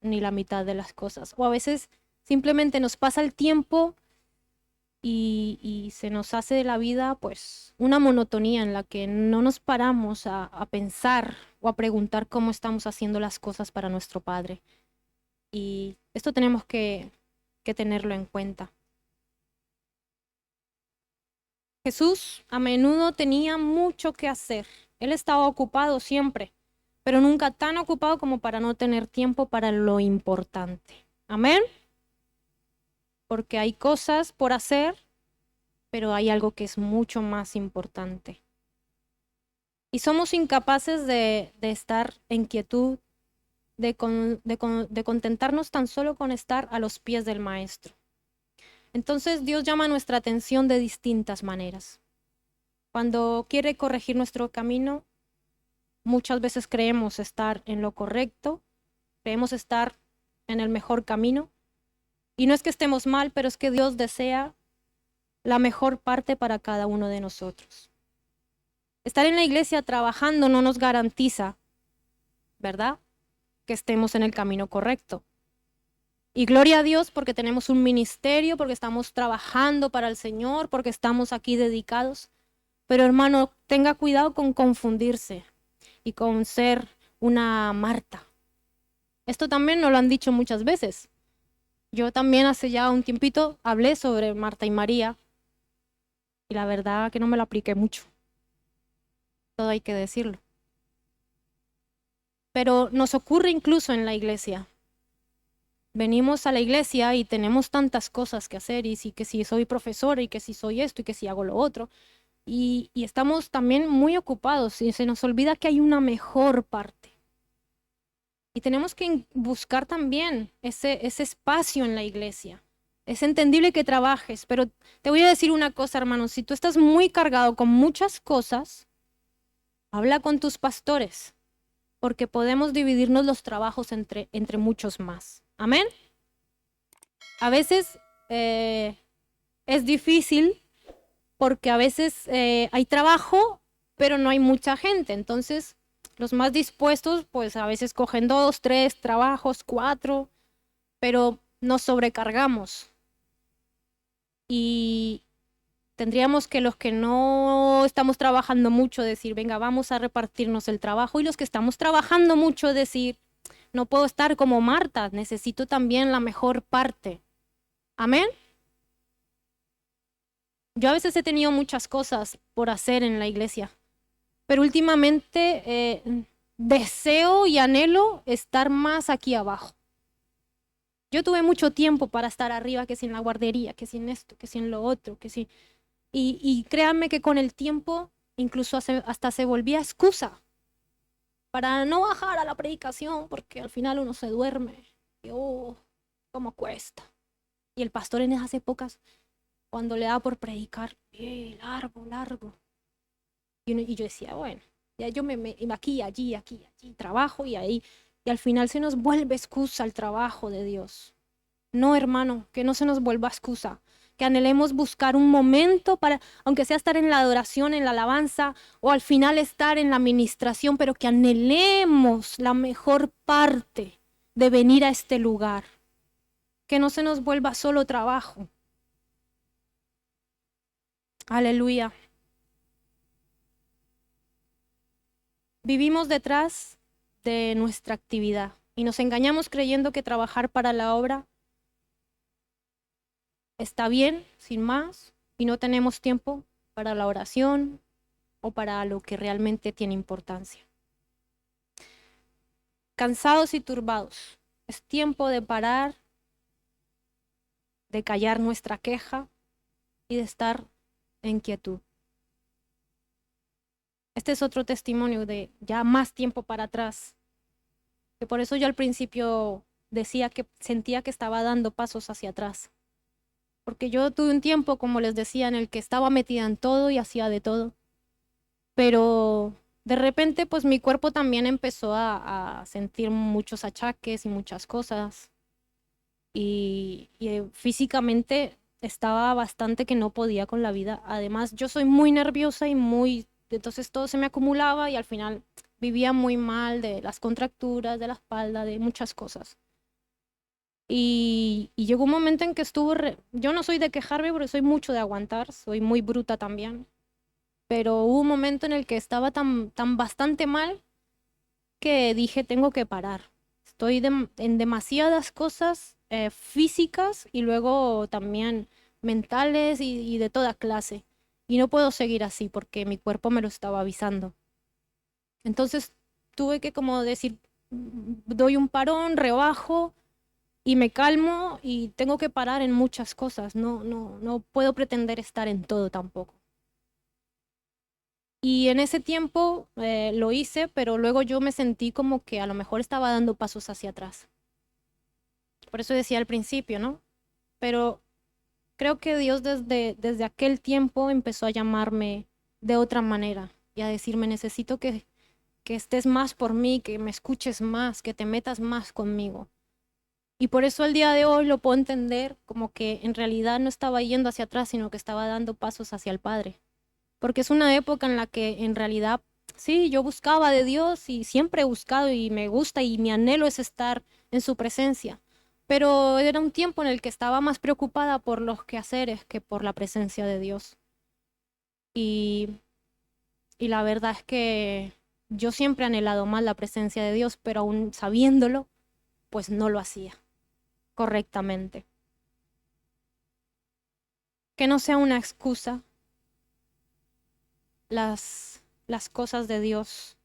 ni la mitad de las cosas. O a veces simplemente nos pasa el tiempo y se nos hace de la vida pues una monotonía en la que no nos paramos a pensar o a preguntar cómo estamos haciendo las cosas para nuestro Padre. Y esto tenemos que tenerlo en cuenta. Jesús a menudo tenía mucho que hacer. Él estaba ocupado siempre, pero nunca tan ocupado como para no tener tiempo para lo importante. Amén. Porque hay cosas por hacer, pero hay algo que es mucho más importante. Y somos incapaces de estar en quietud, de contentarnos tan solo con estar a los pies del Maestro. Entonces Dios llama nuestra atención de distintas maneras. Cuando quiere corregir nuestro camino, muchas veces creemos estar en lo correcto, creemos estar en el mejor camino. Y no es que estemos mal, pero es que Dios desea la mejor parte para cada uno de nosotros. Estar en la iglesia trabajando no nos garantiza, ¿verdad?, que estemos en el camino correcto. Y gloria a Dios porque tenemos un ministerio, porque estamos trabajando para el Señor, porque estamos aquí dedicados. Pero hermano, tenga cuidado con confundirse y con ser una Marta. Esto también nos lo han dicho muchas veces. Yo también hace ya un tiempito hablé sobre Marta y María y la verdad que no me lo apliqué mucho. Todo hay que decirlo. Pero nos ocurre incluso en la iglesia. Venimos a la iglesia y tenemos tantas cosas que hacer y que si soy profesora y que si soy esto y que si hago lo otro. Y estamos también muy ocupados y se nos olvida que hay una mejor parte. Y tenemos que buscar también ese espacio en la iglesia. Es entendible que trabajes, pero te voy a decir una cosa, hermano. Si tú estás muy cargado con muchas cosas, habla con tus pastores, porque podemos dividirnos los trabajos entre muchos más. Amén. A veces es difícil porque a veces hay trabajo, pero no hay mucha gente. Entonces, los más dispuestos, pues a veces cogen 2, 3 trabajos, 4, pero nos sobrecargamos. Y tendríamos que los que no estamos trabajando mucho decir, venga, vamos a repartirnos el trabajo. Y los que estamos trabajando mucho decir, no puedo estar como Marta, necesito también la mejor parte. Amén. Yo a veces he tenido muchas cosas por hacer en la iglesia, pero últimamente deseo y anhelo estar más aquí abajo. Yo tuve mucho tiempo para estar arriba, que sin la guardería, que sin esto, que sin lo otro, que sin... Y créanme que con el tiempo incluso hasta se volvía excusa para no bajar a la predicación, porque al final uno se duerme. Y, oh, cómo cuesta. Y el pastor en esas épocas, cuando le daba por predicar, largo, largo. Y yo decía, bueno, ya yo me aquí, allí, trabajo y ahí. Y al final se nos vuelve excusa el trabajo de Dios. No, hermano, que no se nos vuelva excusa. Que anhelemos buscar un momento para, aunque sea estar en la adoración, en la alabanza, o al final estar en la administración, pero que anhelemos la mejor parte de venir a este lugar. Que no se nos vuelva solo trabajo. Aleluya. Vivimos detrás de nuestra actividad y nos engañamos creyendo que trabajar para la obra está bien, sin más, y no tenemos tiempo para la oración o para lo que realmente tiene importancia. Cansados y turbados, es tiempo de parar, de callar nuestra queja y de estar en quietud. Este es otro testimonio de ya más tiempo para atrás, que por eso yo al principio decía que sentía que estaba dando pasos hacia atrás. Porque yo tuve un tiempo, como les decía, en el que estaba metida en todo y hacía de todo. Pero de repente, pues mi cuerpo también empezó a sentir muchos achaques y muchas cosas. Y físicamente estaba bastante que no podía con la vida. Además, yo soy muy nerviosa y entonces todo se me acumulaba y al final vivía muy mal de las contracturas, de la espalda, de muchas cosas. Y llegó un momento en que yo no soy de quejarme porque soy mucho de aguantar, soy muy bruta también, pero hubo un momento en el que estaba tan bastante mal que dije, tengo que parar. Estoy en demasiadas cosas físicas y luego también mentales y de toda clase. Y no puedo seguir así porque mi cuerpo me lo estaba avisando. Entonces tuve que como decir, doy un parón, rebajo y me calmo y tengo que parar en muchas cosas. No puedo pretender estar en todo tampoco. Y en ese tiempo lo hice, pero luego yo me sentí como que a lo mejor estaba dando pasos hacia atrás. Por eso decía al principio, ¿no? Pero creo que Dios desde aquel tiempo empezó a llamarme de otra manera y a decirme, necesito que estés más por mí, que me escuches más, que te metas más conmigo. Y por eso el día de hoy lo puedo entender como que en realidad no estaba yendo hacia atrás, sino que estaba dando pasos hacia el Padre. Porque es una época en la que en realidad, sí, yo buscaba de Dios y siempre he buscado y me gusta y mi anhelo es estar en su presencia. Pero era un tiempo en el que estaba más preocupada por los quehaceres que por la presencia de Dios. Y, y la verdad es que yo siempre he anhelado más la presencia de Dios, pero aún sabiéndolo, pues no lo hacía correctamente. Que no sea una excusa las cosas de Dios,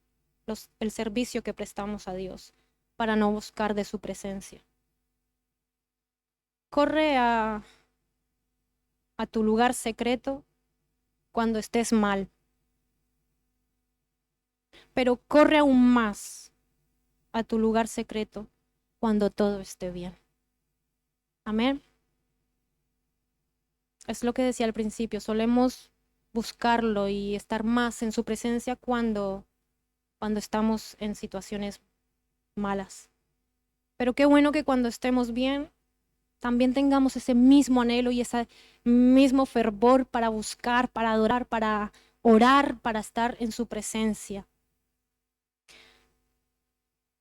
el servicio que prestamos a Dios para no buscar de su presencia. Corre a tu lugar secreto cuando estés mal, pero corre aún más a tu lugar secreto cuando todo esté bien. Amén. Es lo que decía al principio, solemos buscarlo y estar más en su presencia cuando estamos en situaciones malas. Pero qué bueno que cuando estemos bien, también tengamos ese mismo anhelo y ese mismo fervor para buscar, para adorar, para orar, para estar en su presencia.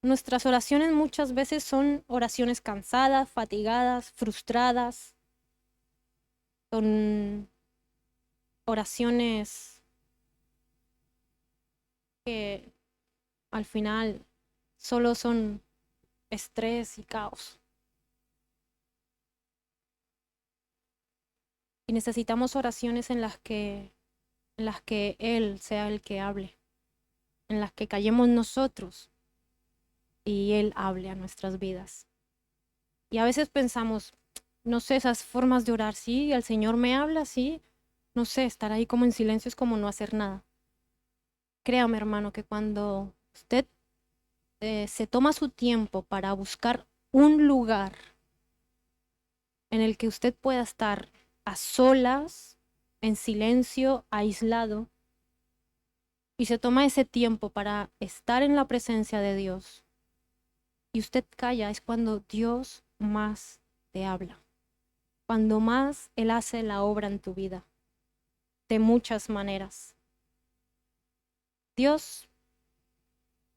Nuestras oraciones muchas veces son oraciones cansadas, fatigadas, frustradas. Son oraciones que al final solo son estrés y caos. Y necesitamos oraciones en las que Él sea el que hable, en las que callemos nosotros y Él hable a nuestras vidas. Y a veces pensamos, no sé, esas formas de orar, sí, el Señor me habla, sí, no sé, estar ahí como en silencio es como no hacer nada. Créame, hermano, que cuando usted se toma su tiempo para buscar un lugar en el que usted pueda estar a solas, en silencio, aislado, y se toma ese tiempo para estar en la presencia de Dios, y usted calla, es cuando Dios más te habla, cuando más Él hace la obra en tu vida, de muchas maneras. Dios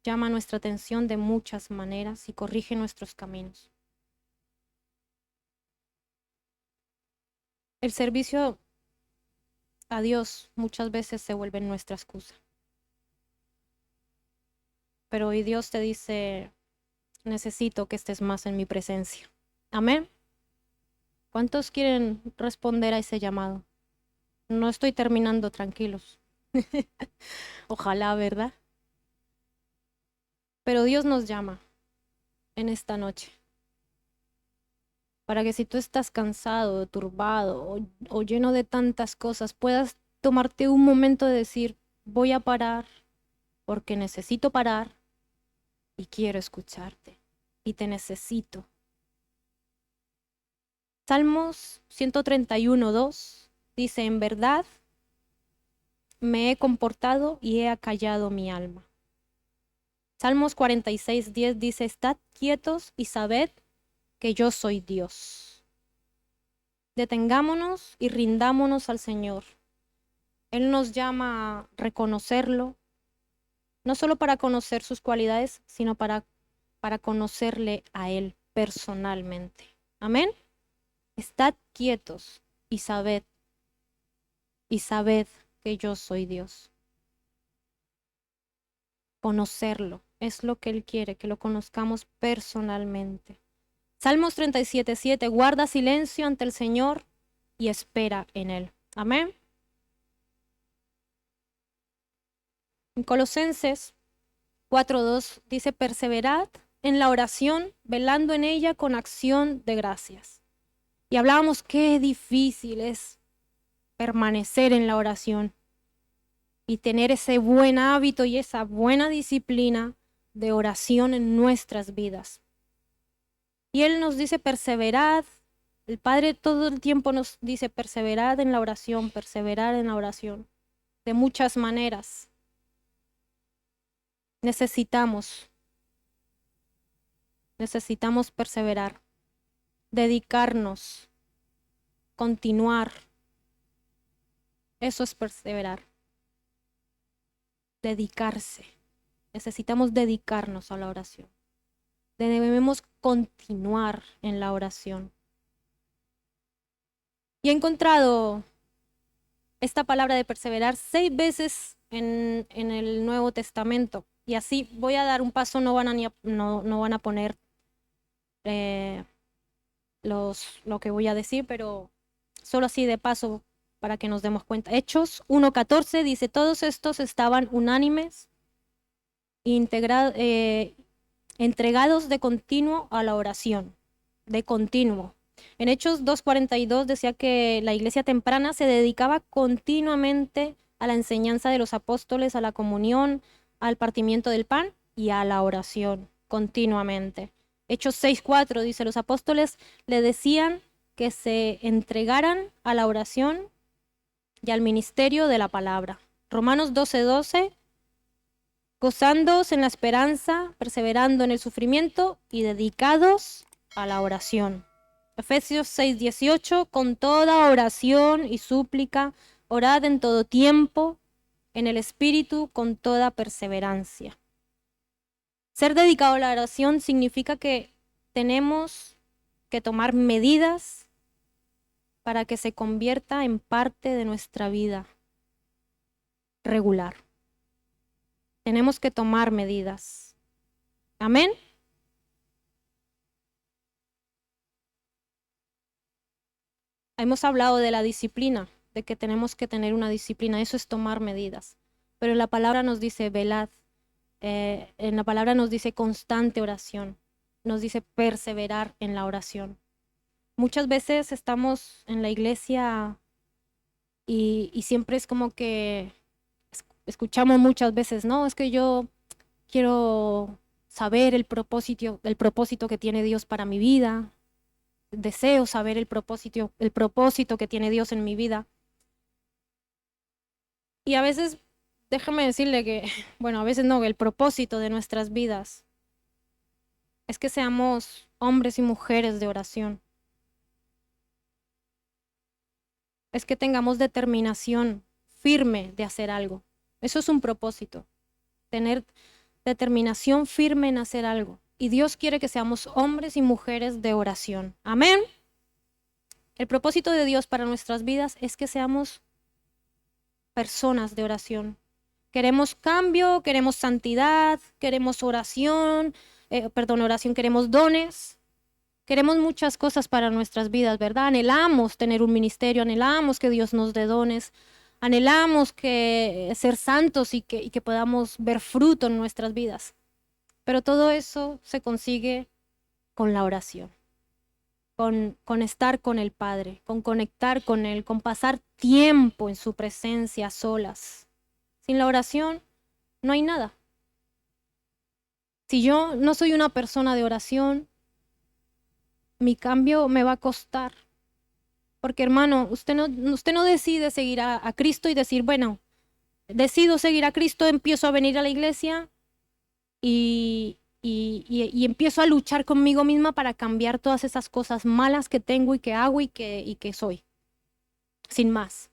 llama nuestra atención de muchas maneras y corrige nuestros caminos. El servicio a Dios muchas veces se vuelve nuestra excusa. Pero hoy Dios te dice, necesito que estés más en mi presencia. Amén. ¿Cuántos quieren responder a ese llamado? No estoy terminando, tranquilos. Ojalá, ¿verdad? Pero Dios nos llama en esta noche para que si tú estás cansado, turbado o lleno de tantas cosas, puedas tomarte un momento de decir, voy a parar porque necesito parar y quiero escucharte y te necesito. Salmos 131:2 dice, en verdad me he comportado y he acallado mi alma. Salmos 46:10 dice, estad quietos y sabed que yo soy Dios. Detengámonos y rindámonos al Señor. Él nos llama a reconocerlo, no solo para conocer sus cualidades, sino para conocerle a Él personalmente. Amén. Estad quietos y sabed que yo soy Dios. Conocerlo es lo que Él quiere, que lo conozcamos personalmente. Salmos 37:7, guarda silencio ante el Señor y espera en Él. Amén. En Colosenses 4:2 dice, perseverad en la oración, velando en ella con acción de gracias. Y hablábamos qué difícil es permanecer en la oración y tener ese buen hábito y esa buena disciplina de oración en nuestras vidas. Y Él nos dice, perseverad. El Padre todo el tiempo nos dice, perseverad en la oración, perseverar en la oración, de muchas maneras. Necesitamos perseverar. dedicarnos, continuar. Eso es perseverar. Dedicarse. Necesitamos dedicarnos a la oración. Debemos continuar en la oración. Y he encontrado esta palabra de perseverar 6 veces en el Nuevo Testamento. Y así voy a dar un paso, no van a poner lo que voy a decir, pero solo así de paso para que nos demos cuenta. Hechos 1:14 dice, todos estos estaban unánimes, entregados de continuo a la oración, de continuo. En Hechos 2:42 decía que la iglesia temprana se dedicaba continuamente a la enseñanza de los apóstoles, a la comunión, al partimiento del pan y a la oración, continuamente. Hechos 6:4 dice, los apóstoles le decían que se entregaran a la oración y al ministerio de la palabra. Romanos 12:12, gozándoos en la esperanza, perseverando en el sufrimiento y dedicados a la oración. Efesios 6:18, con toda oración y súplica, orad en todo tiempo, en el Espíritu, con toda perseverancia. Ser dedicado a la oración significa que tenemos que tomar medidas para que se convierta en parte de nuestra vida regular. Tenemos que tomar medidas. Amén. Hemos hablado de la disciplina, de que tenemos que tener una disciplina. Eso es tomar medidas. Pero la palabra nos dice velad. En la palabra nos dice constante oración. Nos dice perseverar en la oración. Muchas veces estamos en la iglesia y siempre es como que escuchamos muchas veces, no, es que yo quiero saber el propósito que tiene Dios para mi vida. Deseo saber el propósito que tiene Dios en mi vida. Y a veces, déjame decirle que, bueno, a veces no, el propósito de nuestras vidas es que seamos hombres y mujeres de oración. Es que tengamos determinación firme de hacer algo. Eso es un propósito, tener determinación firme en hacer algo. Y Dios quiere que seamos hombres y mujeres de oración. Amén. El propósito de Dios para nuestras vidas es que seamos personas de oración. Queremos cambio, queremos santidad, queremos oración, queremos dones, queremos muchas cosas para nuestras vidas, ¿verdad? Anhelamos tener un ministerio, anhelamos que Dios nos dé dones, anhelamos ser santos y que podamos ver fruto en nuestras vidas. Pero todo eso se consigue con la oración, con estar con el Padre, con conectar con Él, con pasar tiempo en su presencia a solas. Sin la oración no hay nada. Si yo no soy una persona de oración, mi cambio me va a costar. Porque hermano, usted no decide seguir a Cristo y decir, bueno, decido seguir a Cristo, empiezo a venir a la iglesia y empiezo a luchar conmigo misma para cambiar todas esas cosas malas que tengo y que hago y que soy. Sin más.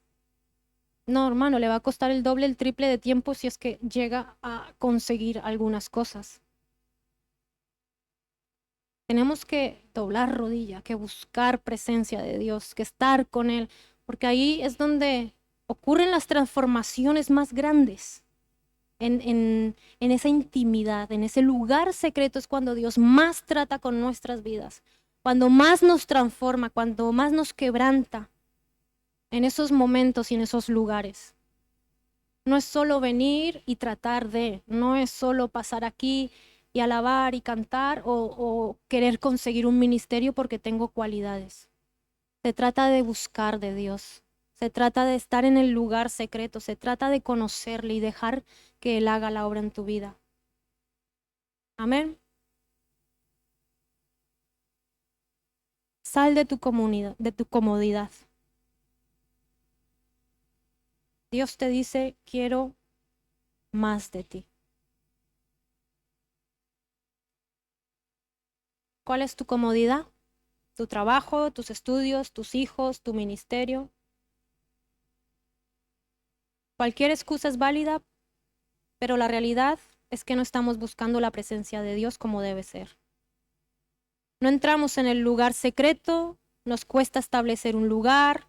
No, hermano, le va a costar el doble, el triple de tiempo si es que llega a conseguir algunas cosas. Tenemos que doblar rodilla, que buscar presencia de Dios, que estar con Él, porque ahí es donde ocurren las transformaciones más grandes. En esa intimidad, en ese lugar secreto es cuando Dios más trata con nuestras vidas, cuando más nos transforma, cuando más nos quebranta, en esos momentos y en esos lugares. No es solo venir y tratar no es solo pasar aquí y alabar y cantar o querer conseguir un ministerio porque tengo cualidades. Se trata de buscar de Dios. Se trata de estar en el lugar secreto. Se trata de conocerle y dejar que Él haga la obra en tu vida. Amén. Sal de tu comodidad. Dios te dice, quiero más de ti. ¿Cuál es tu comodidad? tu trabajo, tus estudios, tus hijos, tu ministerio. Cualquier excusa es válida, pero la realidad es que no estamos buscando la presencia de Dios como debe ser. No entramos en el lugar secreto, nos cuesta establecer un lugar,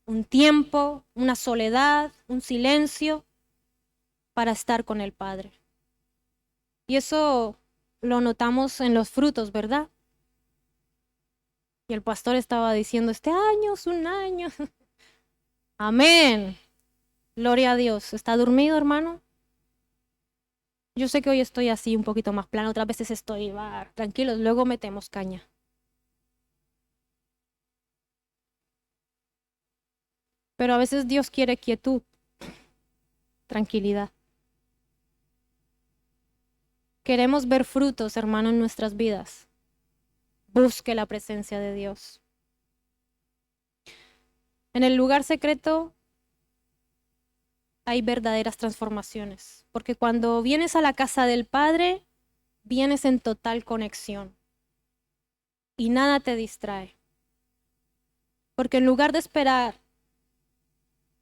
un tiempo, una soledad, un silencio para estar con el Padre. Y eso lo notamos en los frutos, ¿verdad? Y el pastor estaba diciendo, este año es un año. Amén. Gloria a Dios. ¿Está dormido, hermano? Yo sé que hoy estoy así un poquito más plano, otras veces estoy, tranquilos, luego metemos caña. Pero a veces Dios quiere quietud, tranquilidad. Queremos ver frutos, hermano, en nuestras vidas. Busque la presencia de Dios. En el lugar secreto hay verdaderas transformaciones, porque cuando vienes a la casa del Padre, vienes en total conexión y nada te distrae. Porque en lugar de esperar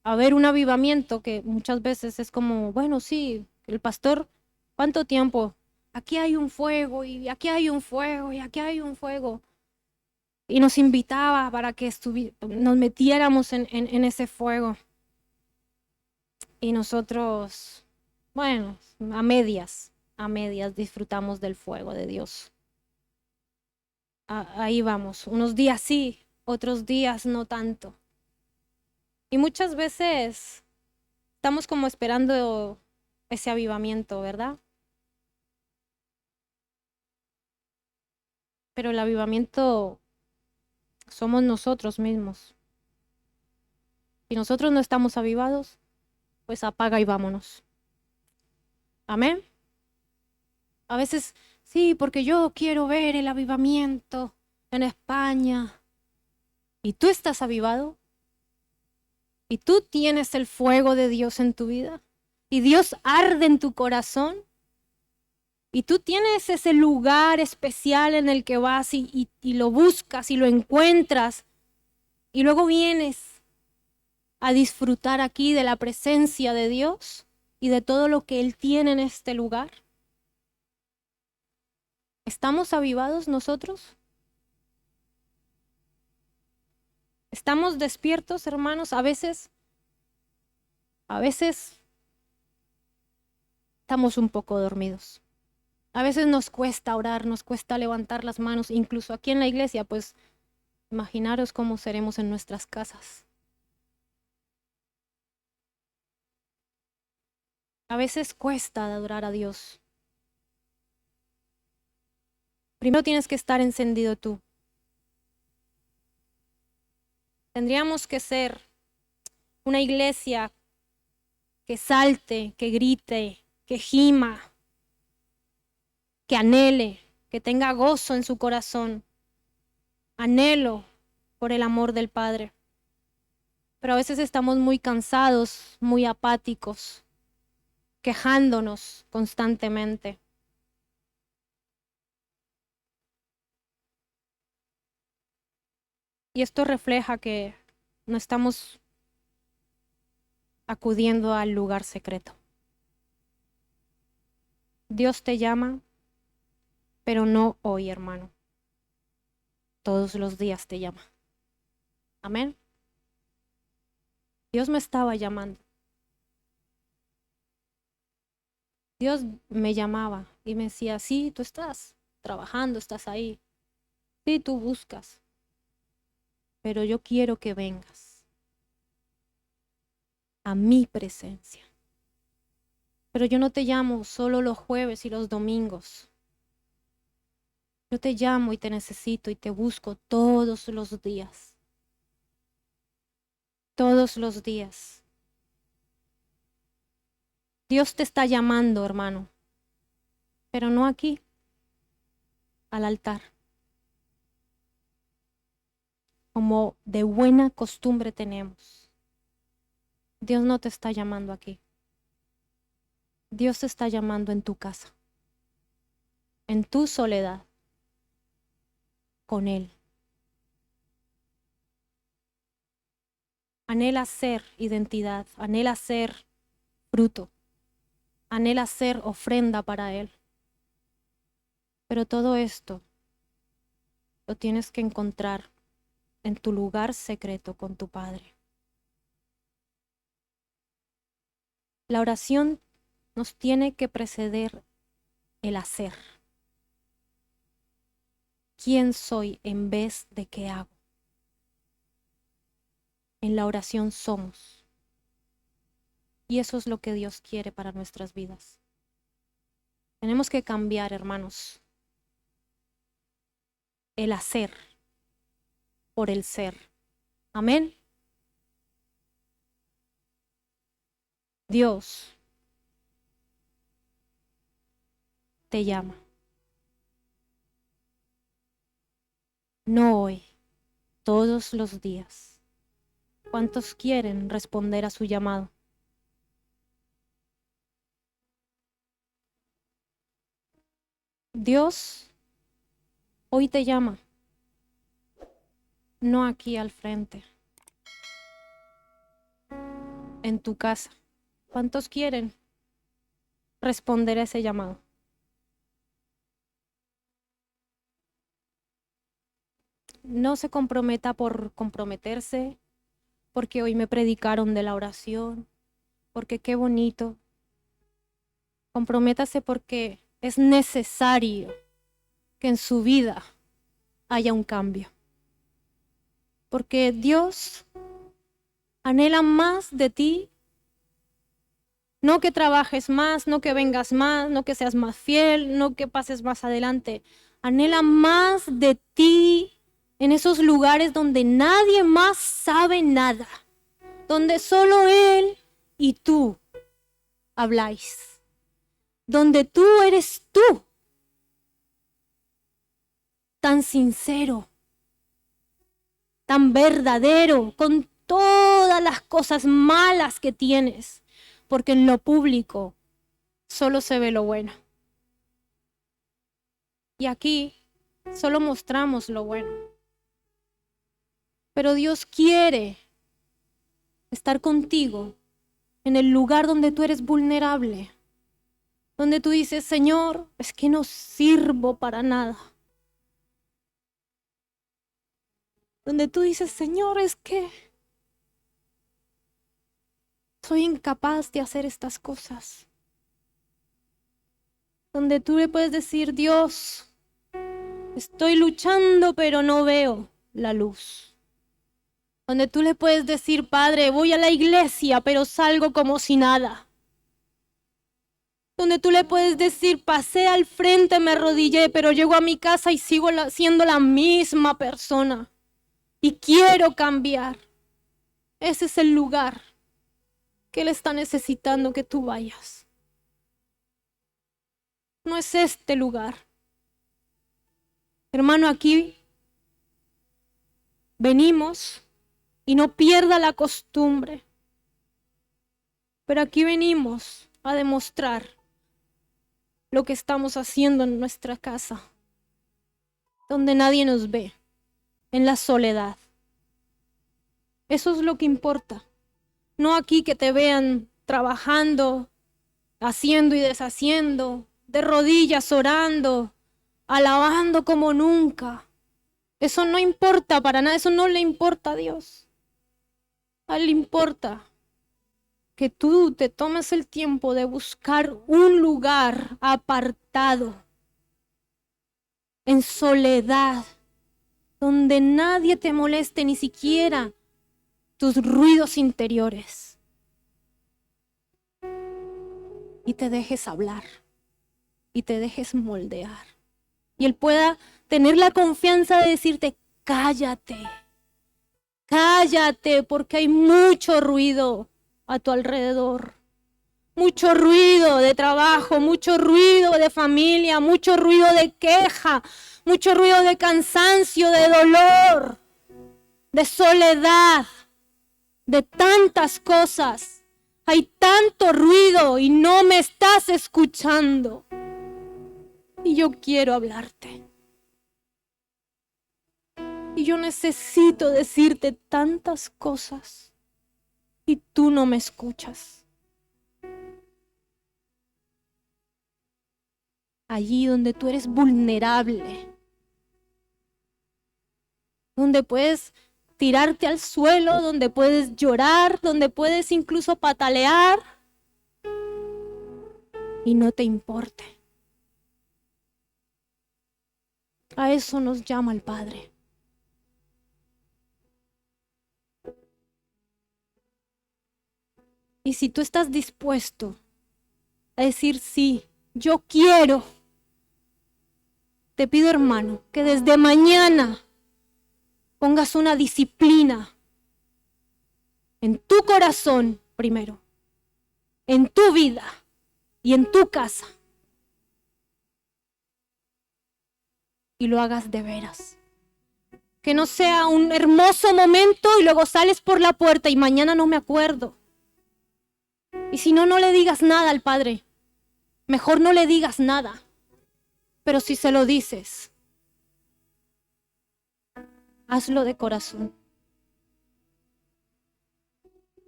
a ver un avivamiento, que muchas veces es como, bueno, sí, el pastor, ¿cuánto tiempo? Aquí hay un fuego y aquí hay un fuego y aquí hay un fuego. Y nos invitaba para que nos metiéramos en ese fuego. Y nosotros, bueno, a medias disfrutamos del fuego de Dios. Ahí vamos, unos días sí, otros días no tanto. Y muchas veces estamos como esperando ese avivamiento, ¿verdad? Pero el avivamiento somos nosotros mismos. Si nosotros no estamos avivados, pues apaga y vámonos. Amén. A veces, sí, porque yo quiero ver el avivamiento en España. ¿Y tú estás avivado? ¿Y tú tienes el fuego de Dios en tu vida? ¿Y Dios arde en tu corazón? ¿Y tú tienes ese lugar especial en el que vas y lo buscas y lo encuentras? Y luego vienes a disfrutar aquí de la presencia de Dios y de todo lo que Él tiene en este lugar. ¿Estamos avivados nosotros? ¿Estamos despiertos, hermanos? A veces estamos un poco dormidos. A veces nos cuesta orar, nos cuesta levantar las manos, incluso aquí en la iglesia, pues imaginaros cómo seremos en nuestras casas. A veces cuesta adorar a Dios. Primero tienes que estar encendido tú. Tendríamos que ser una iglesia que salte, que grite, que gima, que anhele, que tenga gozo en su corazón, anhelo por el amor del Padre. Pero a veces estamos muy cansados, muy apáticos, quejándonos constantemente. Y esto refleja que no estamos acudiendo al lugar secreto. Dios te llama, pero no hoy, hermano. Todos los días te llama. Amén. Dios me estaba llamando. Dios me llamaba y me decía, sí, tú estás trabajando, estás ahí. Sí, tú buscas, pero yo quiero que vengas a mi presencia. Pero yo no te llamo solo los jueves y los domingos. Yo te llamo y te necesito y te busco todos los días. Todos los días. Dios te está llamando, hermano, pero no aquí, al altar. Como de buena costumbre tenemos. Dios no te está llamando aquí. Dios te está llamando en tu casa, en tu soledad, con Él. Anhela ser identidad, anhela ser fruto, anhela ser ofrenda para Él. Pero todo esto lo tienes que encontrar en tu lugar secreto con tu Padre. La oración nos tiene que preceder el hacer. ¿Quién soy en vez de qué hago? En la oración somos. Y eso es lo que Dios quiere para nuestras vidas. Tenemos que cambiar, hermanos, el hacer por el ser. Amén. Dios te llama. No hoy, todos los días. ¿Cuántos quieren responder a su llamado? Dios hoy te llama, no aquí al frente, en tu casa. ¿Cuántos quieren responder a ese llamado? No se comprometa por comprometerse, porque hoy me predicaron de la oración, porque qué bonito. Comprométase porque es necesario que en su vida haya un cambio. Porque Dios anhela más de ti. No que trabajes más, no que vengas más, no que seas más fiel, no que pases más adelante. Anhela más de ti en esos lugares donde nadie más sabe nada, donde solo Él y tú habláis, donde tú eres tú, tan sincero, tan verdadero, con todas las cosas malas que tienes, porque en lo público solo se ve lo bueno. Y aquí solo mostramos lo bueno. Pero Dios quiere estar contigo en el lugar donde tú eres vulnerable, donde tú dices, Señor, es que no sirvo para nada. Donde tú dices, Señor, es que soy incapaz de hacer estas cosas. Donde tú le puedes decir, Dios, estoy luchando pero no veo la luz. Donde tú le puedes decir, Padre, voy a la iglesia pero salgo como si nada. Donde tú le puedes decir, pasé al frente, me arrodillé, pero llego a mi casa y sigo siendo la misma persona. Y quiero cambiar. Ese es el lugar que Él está necesitando que tú vayas. No es este lugar. Hermano, aquí venimos y no pierda la costumbre. Pero aquí venimos a demostrar lo que estamos haciendo en nuestra casa, donde nadie nos ve, en la soledad. Eso es lo que importa. No aquí que te vean trabajando, haciendo y deshaciendo, de rodillas orando, alabando como nunca. Eso no importa para nada, eso no le importa a Dios. A Él le importa que tú te tomes el tiempo de buscar un lugar apartado, en soledad, donde nadie te moleste, ni siquiera tus ruidos interiores. Y te dejes hablar, y te dejes moldear. Y Él pueda tener la confianza de decirte, cállate, cállate, porque hay mucho ruido a tu alrededor. Mucho ruido de trabajo, mucho ruido de familia, mucho ruido de queja, mucho ruido de cansancio, de dolor, de soledad, de tantas cosas. Hay tanto ruido y no me estás escuchando. Y yo quiero hablarte. Y yo necesito decirte tantas cosas. y tú no me escuchas. Allí donde tú eres vulnerable, donde puedes tirarte al suelo, donde puedes llorar, donde puedes incluso patalear y no te importe. A eso nos llama el Padre. Y si tú estás dispuesto a decir sí, yo quiero, te pido, hermano, que desde mañana pongas una disciplina en tu corazón primero, en tu vida y en tu casa. Y lo hagas de veras. Que no sea un hermoso momento y luego sales por la puerta y mañana no me acuerdo. Y si no, no le digas nada al Padre. Mejor no le digas nada. Pero si se lo dices, hazlo de corazón.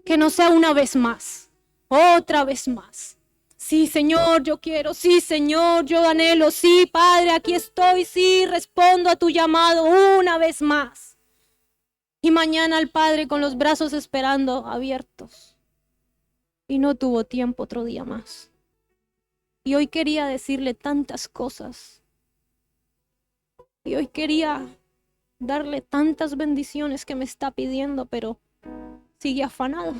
Que no sea una vez más, otra vez más. Sí, Señor, yo quiero. Sí, Señor, yo anhelo. Sí, Padre, aquí estoy. Sí, respondo a tu llamado una vez más. Y mañana el Padre con los brazos esperando abiertos. Y no tuvo tiempo otro día más. Y hoy quería decirle tantas cosas. Y hoy quería darle tantas bendiciones que me está pidiendo, pero sigue afanado.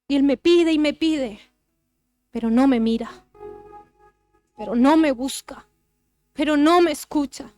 Y él me pide, pero no me mira, pero no me busca, pero no me escucha.